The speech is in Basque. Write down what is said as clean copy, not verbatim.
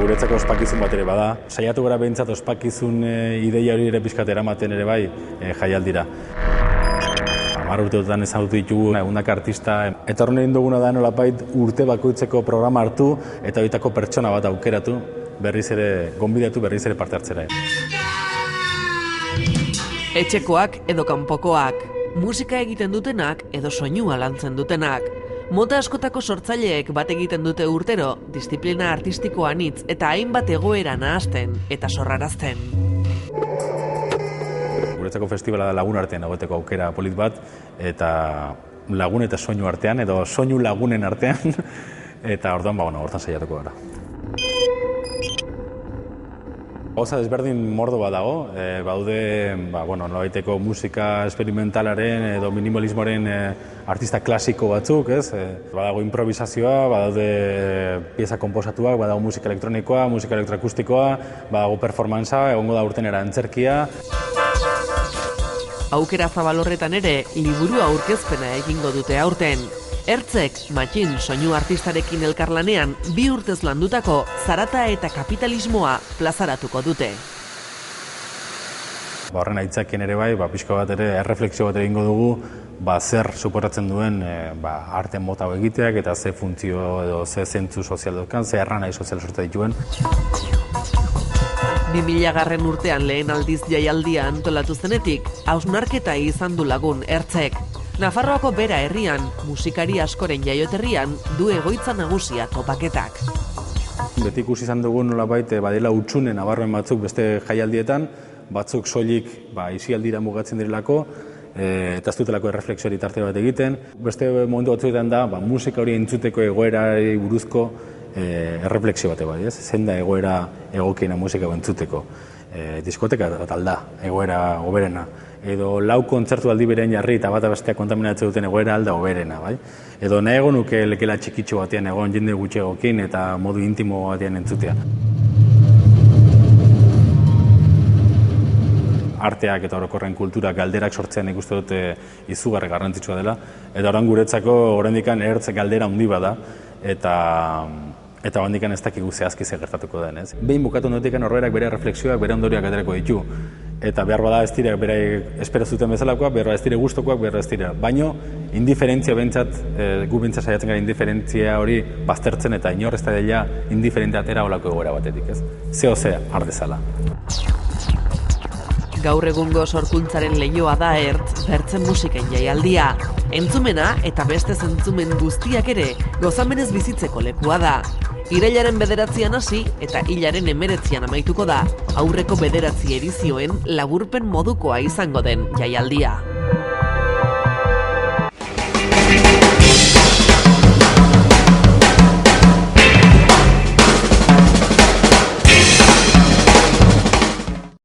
Guretzako ospakizun bat ere bada. Saiatu gara behintzat ospakizun ideia hori ere pixkat eramaten ere bai jaialdira. 10 urteotan ezagutu ditugu egundaka artista. Eta horren egin duguna da nolapait urte bakoitzeko programa hartu eta horietako pertsona bat aukeratu, berriz ere gonbidatu, berriz ere parte hartzera. Etxekoak edo kanpokoak, musika egiten dutenak edo soinua lantzen dutenak. Mota askotako sortzaileek bat egiten dute urtero, disiplina artistikoa anitz eta hainbat egoera nahasten eta sorrarazten. Guretzako festivala da lagun artean egoteko aukera polit bat, eta lagun eta soinu artean, edo soinu lagunen artean, eta orduan, hortan saiatuko gara. Gauza desberdin mordo bat dago, baude nolabaiteko musika esperimentalaren edo minimalismoaren artista klasiko batzuk, ez? Badago improvisazioa, badaude pieza konposatuak, badago musika elektronikoa, musika elektroakustikoa, badago performanza, egongo da urtenera antzerkia. Aukera zabal horretan ere, liburu aurkezpena egingo dute aurten. Ertzek, matxin soinu artistarekin elkarlanean, 2 urtez landutako zarata eta kapitalismoa plazaratuko dute. Horren aitzakien ere bai, pixka bat ere, erreflexio bat egingo dugu, zer suposatzen duen arte mota hau egiteak eta ze funtzio edo ze zentzu sozial dutkan, ze erranai sozial sortza dituen. 2000 urtean lehen aldiz jaialdia antolatu zenetik, hausnarketa izan du lagun Ertzek. Nafarroako bera herrian, musikari askoren jaioterrian, du egoitza nagusia topaketak. Beti ikusi izan dugu nolabait badela hutsune nabarmen batzuk beste jaialdietan, batzuk soilik isialdira mugatzen direlako, eta ez dutelako erreflexiori tarte bat egiten. Beste momentu batzuetan da, musika hori entzuteko egoerari buruzko erreflexio bate bai, ez? Zein da egoera egokiena musika entzuteko. Diskoteka talda, egoera hoberena. Edo 4 kontzertu aldi berean jarri eta bata bestea kontaminatzen duten egoera alda hoberena, bai? Edo nahi egon nuke lekela txikitxo batean egon jende gutxiagokin eta modu intimo batean entzutea. Arteak eta orokorren kulturak galderak sortzean ikuste dute izugarri garrantzitsua dela. Eta orain guretzako oraindikan Ertz galdera handi bada eta handikan ez dakigu zehazki zer gertatuko den, ez? Behin bukatu ondotikan horrerak bere refleksioak, bere ondorioak aterako ditu. Eta behar bada ez dira bere espero zuten bezalakoak, behar ez dira gustokoak, behar ez dira. Baino, indiferentzia bentsat, gu bentsat saiatzen gara indiferentzia hori baztertzen eta inor ez da dela indiferente atera olako egoera batetik, ez? Zeo ardezala. Gaur egungo sorkuntzaren leihoa da Ertz bertzen musiken jaialdia. Entzumena eta beste zentzumen guztiak ere gozamenez bizitzeko lekua da. Irailaren 9an hasi eta hilaren 19an amaituko da, aurreko 9 edizioen laburpen modukoa izango den jaialdia.